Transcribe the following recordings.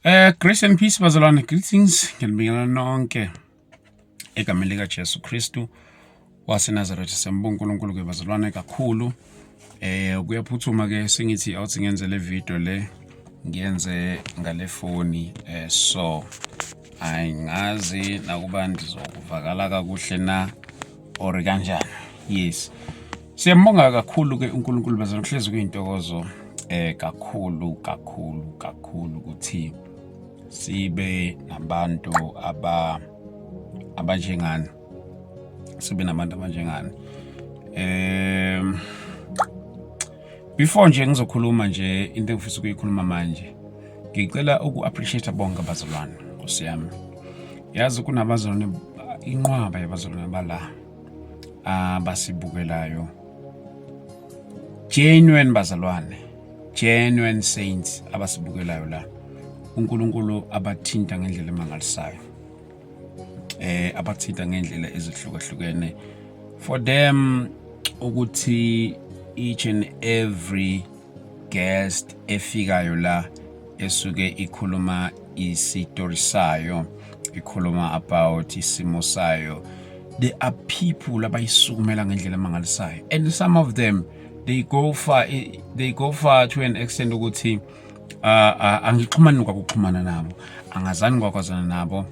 Grace and peace bazalwane, greetings. Ngiyanibingelela nonke egameni lika Jesu Kristu waseNazaretha. Sembonga uNkulunkulu ke bazalwane kakhulu. Kuyaphuthuma ke sengithi awuthi ngenze le video le ngiyenze ngale phone so ayingazi nakuba ndizokuvakala kakuhle na or kanjani. Yes. Siyambonga kakhulu ke uNkulunkulu bazalwane, kuhlezi kuyintokozo kakhulu ukuthi sibe nabantu abanjengani, before nje ngizokhuluma nje into engifisa ukuyikhuluma manje, ngicela uku-appreciate bonke abazalwane. Nkosi yami, yazi kunabazalwane, inqwaba yabazalwane bala abasibukelayo, genuine bazalwane, genuine saints abasibukelayo la, uNkulunkulu abathinta ngendlela emangalisayo, abathinta ngendlela ezihlukahlukene for them, ukuthi each and every guest efikayo la esuke ikhuluma isitori sayo, ikhuluma about isimo sayo, there are people abayisukumela ngendlela emangalisayo, and some of them they go far to an extent ukuthi angixhumani ngokuxhumana nabo, angazani ngokwazana nabo,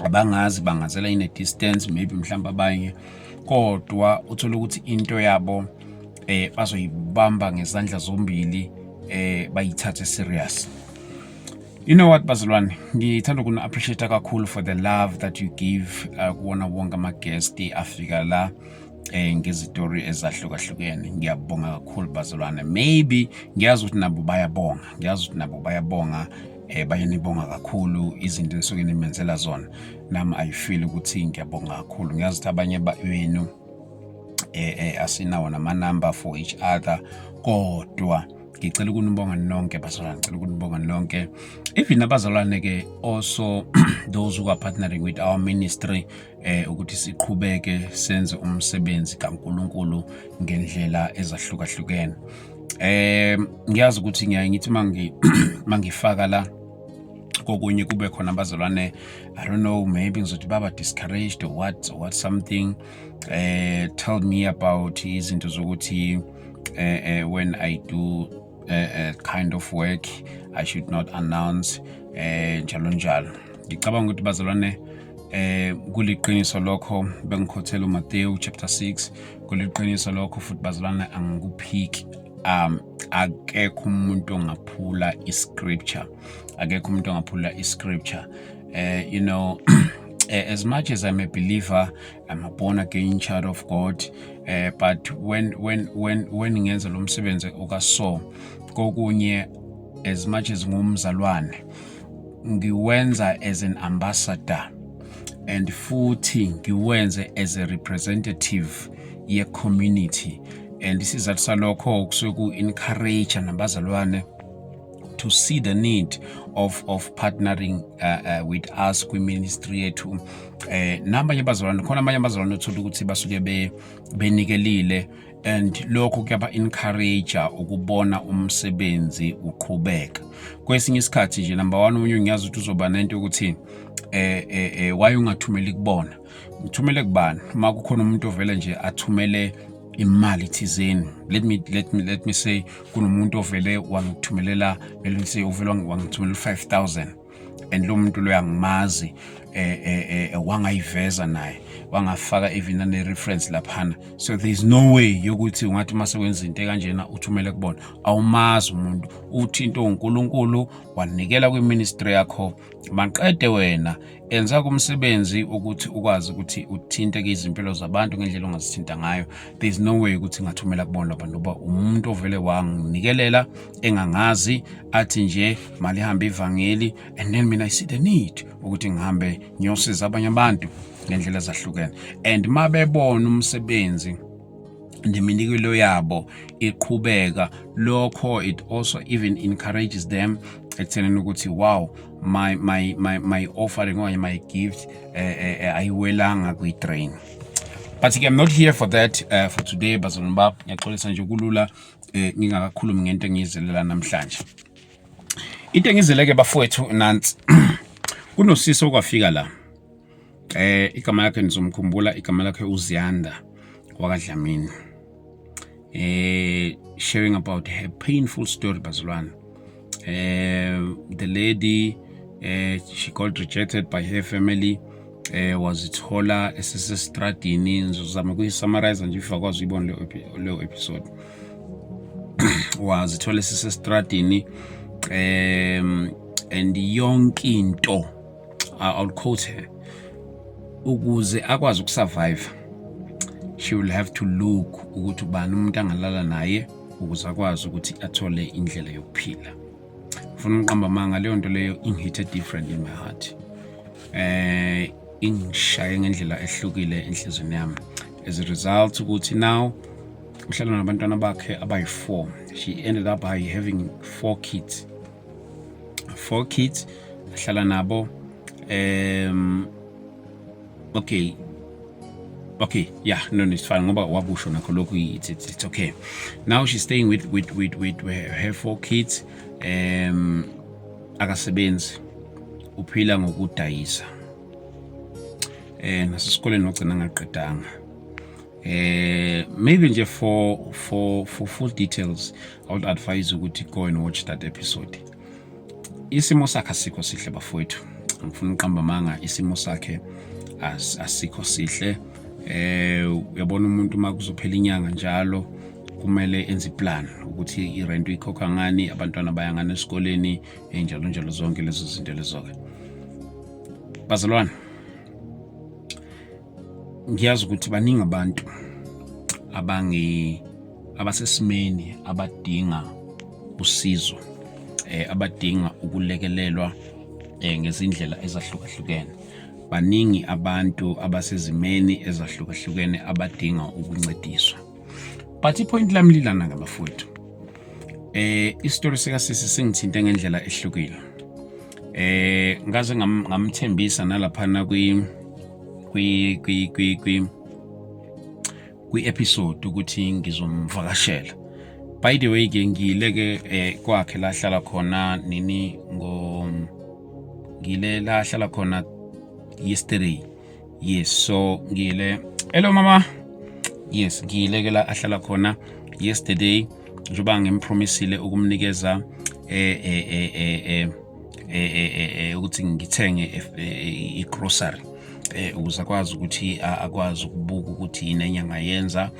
abangazi bangazela in a distance, maybe mhlawumbe abanye, kodwa uthola ukuthi into yabo bazoyibamba ngezandla zombili, bayithathe serious. You know what bazalwane, ngithanda ukuna appreciate kakhulu for the love that you give kuwona wonke ama-guest afika la ngezitori ezahlukahlukene. Ngiyabonga kakhulu bazalwane. Maybe ngiyazi ukuthi nabo bayabonga, bayanibonga kakhulu izinto enisuke nimenzela zona, nami I feel ukuthi ngiyabonga kakhulu. Ngiyazi ukuthi abanye benu asinawo nama-number for each other, kodwa ngicela ukunibonga nonke bazalwane, ngicela ukunibonga nonke, even abazalwane ke also those who are partnering with our ministry ukuthi siqhubeke senze umsebenzi kaNkulunkulu ngendlela ezahlukahlukene. Ngiyazi ukuthi ngithi mangifaka la kokunye kube khona abazalwane, I don't know, maybe ngizothi baba discouraged or what something. Tell me about izinto zokuthi when I do kind of work I should not announce njalo njalo. Ngicabanga ukuthi bazalwane kuliqiniso lokho, bengikhothela uMateyu chapter 6, kuliqiniso lokho futhi bazalwane, angikuphiki. Akekho umuntu ongaphula iscripture, you know. As much as I'm a believer, I'm a born again child of God, but when ngenza lo msebenzi okaso kokunye, as much as ngumzalwane, ngiwenza as an ambassador, and futhi ngiwenze as a representative ye community, and this is salokho kusuke ku-encourage nabazalwane to see the need of partnering with us kwi-ministry yethu. Nabanye abazalwane, khona abanye abazalwane uthola ukuthi basuke benikelile, and lokho kuyaba-encourage ukubona umsebenzi uqhubeka. Kwesinye isikhathi nje, number one, umunye ngiyazi ukuthi uzoba nento ukuthi why ungathumeli kubona, ngithumele kubani? Uma kukhona umuntu ovele nje athumele imali thizeni, let me say kunomuntu ovele wangithumelela, let say uvele wangithumelela 5,000, and lo muntu lo yangimazi, wangayiveza naye, wangafaka even ne-reference laphana. So there is no way yokuthi ungathi mase wenza into kanjena uthumele kubona, awumazi umuntu, uthi into uNkulunkulu wanikela kwi-ministry yakho, maqede wena enza kumsebenzi ukuthi ukwazi ukuthi uthinte izimpilo zabantu ngendlela ongazithinta ngayo. There is no way ukuthi ngathumela kubona abantu, ngoba umuntu ovele wanginikelela engangazi, athi nje mali ihambe ivangeli, and then mina I see the need ukuthi ngihambe ngiyosiza abanye abantu ngendlela ezahlukene, and mabebona umsebenzi neminikelo yabo iqhubeka, lokho it also even encourages them ekuthenini ukuthi wow, my offering or my gift ayiwelanga kwi-drain. But I'm not here for that for today bazalwane bami. Ngiyaxolisa nje kulula ngingakakhulumi ngento engiyizelela namhlanje. into engizeleke bafowethu nansi kunosisi okwafika la igama lakhe nizomkhumbula igama lakhe uZiyanda wakwaDlamini sharing about her painful story bazalwane. The lady she got rejected by her family wazithola esesestradini ngizozama ukuyisummarize nje if akwazi uyibona leyo episode wazithola esesestradini and yonke into I'll quote her ukuze akwazi ukusurvive she will have to look ukuthi ubani umuntu angalala naye ukuze akwazi ukuthi athole indlela yokuphila. Ufuna uqamba manga leyo nto leyo ingihithe different in my heart. Ingishaye ngendlela ehlukile enhlizweni yami as a result ukuthi now uhlala nabantwana bakhe abayi4. She ended up by having 4 kids. 4 kids ahlala nabo okay, yeah, no, it's fine. Ngoba wabusho nakho lokho it's okay. Now she's staying with her 4 kids. Akasebenzi uphila ngokudayisa. Nasesikoleni nogcina ngaqedanga. Maybe nje for full details I would advise ukuthi go and watch that episode. Isimo sakhe asikho sihle bafowethu. Ngifuna uqamba manga isimo sakhe asikho sihle. Uyabona umuntu makuzophela inyanga njalo kumele enze plan ukuthi irent ikhokha ngani, abantwana bayangana esikoleni, njalo zonke lezo zinto lezo ke. Bazalwane, ngiyazi ukuthi baningi abantu abasesimeni abadinga usizo, abadinga ukulekelelwa ngezindlela ezahlukahlukene. Baningi abantu abasezimeni ezahlukahlukene abadinga ukuncediswa. But ipoint lami lilana ngabafowethu. Istory sikasisi singithinte ngendlela ehlukile. Ngaze ngamthembisa nalaphana kwi episode ukuthi ngizomvakashela. By the way ke ngileke kwakhe la hlala khona nini ngile la hlala khona yesterday. Yes, so ngile hello mama. Yes, ngileke la ahlala khona yesterday njoba ngimpromisile ukumnikeza ukuthi ngithenge igrocery ukuze akwazi ukuthi akwazi ukubuka ukuthi yini enyanga yenza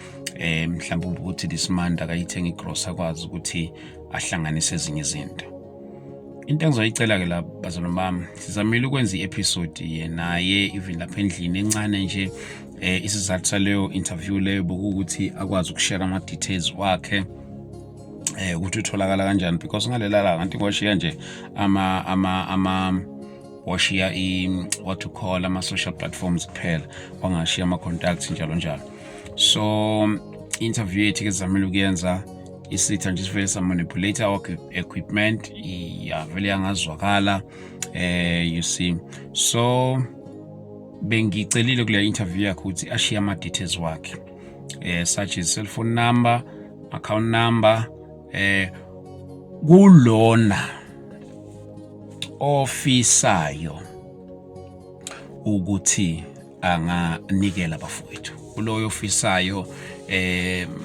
mhlawumbe ukuthi this month akayithenga igrocery akwazi ukuthi ahlanganise ezinye izinto. Into engizoyicela ke la bazalwane bami sizamile ukwenza i-episode naye even lapha endlini encane nje isizathu saleyo interview leyo bokuthi akwazi ukushare ama details wakhe ukuthi utholakala kanjani because ngalela la kanti ngoshiya nje washiya what to call ama social platforms kuphela wangashiya ama contacts njalo. So interview yethu ke sizamile ukuyenza isitha nje sivele manipulate our equipment vele yangazwakala you see. So bengicelile kule interview yakhe ukuthi ashiya ama details wakhe such as cell phone number, account number kulona ofisayo ukuthi anganikela bafowethu. Kuloyo ofisayo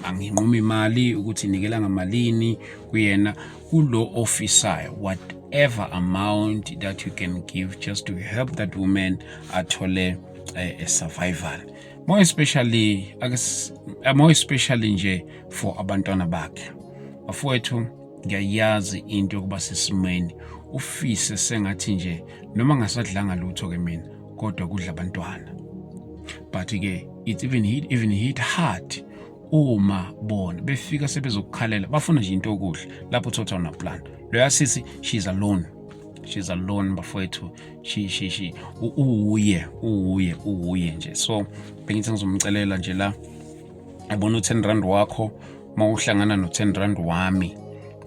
anginquma imali ukuthi nikela ngamalini kuyena, kulo ofisayo whatever amount that you can give just to help that woman athole a survival, more especially nje for abantwana bakhe. Bafowethu ngiyayazi into yokuba sesimeni ufise sengathi nje noma ngasadlanga lutho ke mina kodwa kudla abantwana, but ke it even hit hard uma bona befika sebezokukhalela bafuna nje into okuhle lapho uthotha una plan. Lo yasisi she's alone bafowethu, she uye nje. So bengithi ngizomcelela nje la abona u10 wakho mawuhlangana no10 wami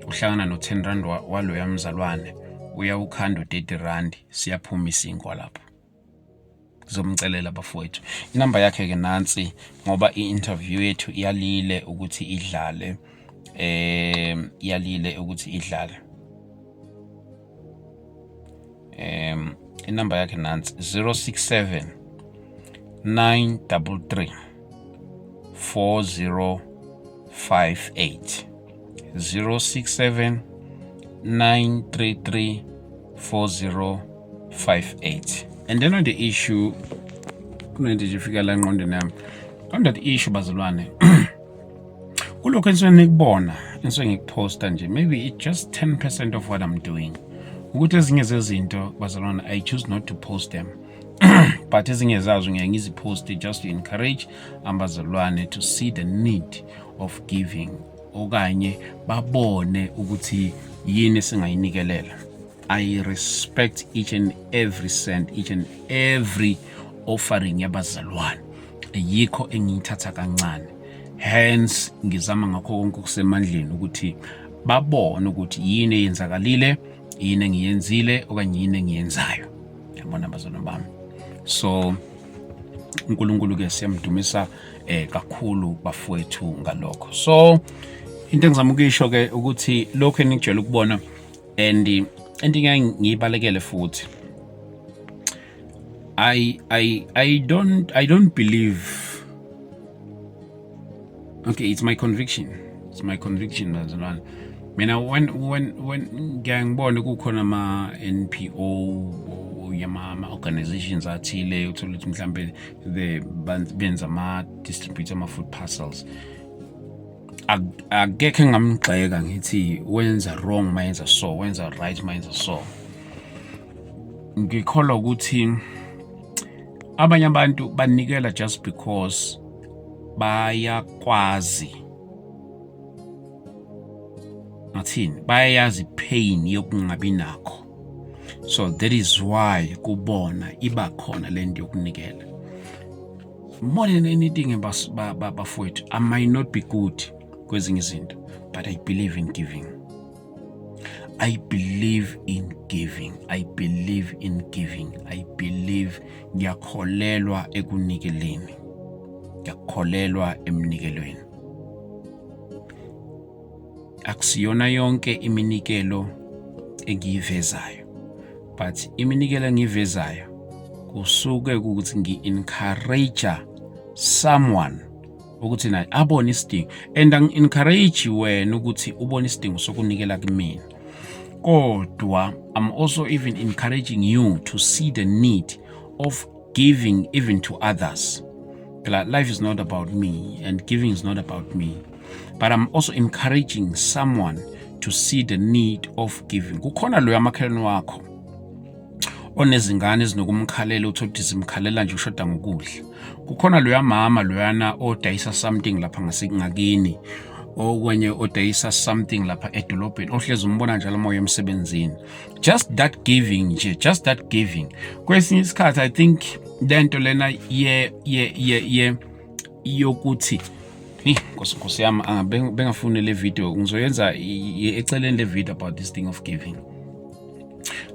uhlangana no10 walo yamzalwane uyawukhanda u30 siyaphuma isinkwa lapho. Ngizomcelela bafowethu inamba yakhe ke nansi ngoba i-interview yethu iyalile ukuthi idlale inamba yakhe nansi 067 933 4058 067 933 4058. And then on the issue kunento nje ifika la ngqondweni yami on that issue bazalwane kulokho enisuke nikubona enisuke ngikuposta nje maybe it's just 10% of what I'm doing ukuthi ezinye zezinto bazalwane I choose not to post them but ezinye zazo ngeke ngiziposte just to encourage abazalwane to see the need of giving okanye babone ukuthi yini singayinikelela. I respect each and every cent, each and every offering yabazalwane. Yikho engiyithatha kancane. Hence ngizama ngakho konke okusemandleni ukuthi babone ukuthi yini eyenzakalile, yini engiyenzile okanye yini engiyenzayo. Yabona bazalwane bami. So uNkulunkulu ke siyamdumisa kakhulu bafowethu ngalokho. So into engizama ukuyisho ke ukuthi lokho engijela ukubona and ngiyibalekele futhi I don't believe. Okay, it's my conviction bazalwane. Mina when ngiyangibona kukhona ama NPO yama organizations athile uthola ukuthi mhlambe benza ama distribute ama food parcels, akekho ngamgxeka ngithi wenza wrong mayenza so, wenza right mayenza so. Ngikholwa ukuthi abanye abantu banikela just because bayakwazi nathini, bayayazi pain yokungabi nakho. So that is why kubona iba khona lento yokunikela. More than anything bafowethu, I might not be good kwezinye izinto, but I believe in giving. I believe in giving. I believe in giving. I believe ngiyakholelwa ekunikeleni. Ngiyakholelwa emnikelweni. Akusiyona yonke iminikelo engiyivezayo, but iminikelo engiyivezayo kusuke ukuthi ngi-encourage someone ukuthi naye abone isidingo, and ang-encourage wena ukuthi ubone isidingo sokunikela kumina. Kodwa I'm also even encouraging you to see the need of giving even to others. Life is not about me and giving is not about me, but I'm also encouraging someone to see the need of giving. Kukhona lo yamakhelwane wakho onezingane ezinokumkhalela uthothi zimkhalela nje ushoda ngokudla. Kukhona lo yamama loyana odayisa something lapha ngakini, okwenye odayisa something lapha edolobheni ohlezi umbona njalo moya emsebenzini. Just that giving nje, just that giving. Kwesinye isikhathi I think lento lena yokuthi Nkosi yami bengafuni le video ngizoyenza eceleni le video about this thing of giving.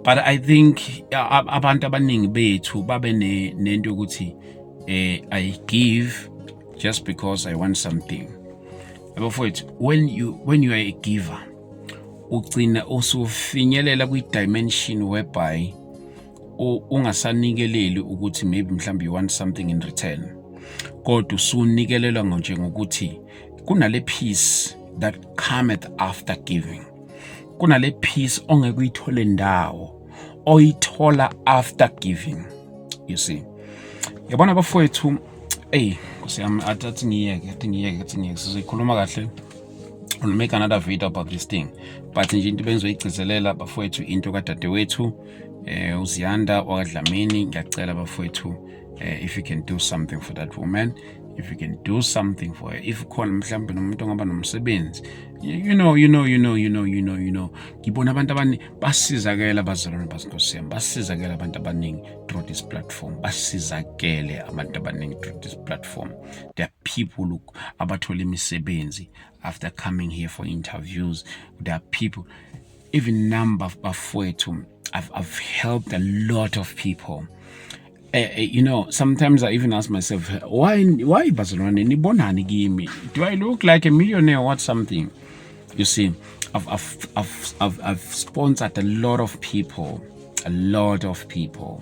But I think abantu abaningi bethu babe nento ukuthi I give just because I want something. Bafowethu, when you are a giver, ugcina usufinyelela kwi-dimension whereby ungasanikeleli ukuthi maybe mhlawumbe you want something in return. Kodwa usunikelelwa nje ngokuthi kunale peace that cometh after giving. Kunale peace ongeke uyithole ndawo oyithola after giving. You see, yabona bafowethu, Nkosi yami athi ngiyeke sizoyikhuluma kahle. I'll make another video about this thing, but nje into bengizoyigcizelela bafowethu into kadadewethu uZiyanda wakwaDlamini. Ngiyacela bafowethu, if you can do something for that woman, if you can do something for her, if khona mhlawumbe nomuntu ongaba nomsebenzi, you know ngibona abantu abaningi basizakela abazalwane baSinkosi yami, basizakela abantu abaningi through this platform, basizakele abantu abaningi through this platform. There are people abathola imisebenzi after coming here for interviews. There are people, even number of bafowethu, I've helped a lot of people. Sometimes I even ask myself, why Barcelona? Do I look like a millionaire or what something? You see, I've sponsored a lot of people. a lot of people.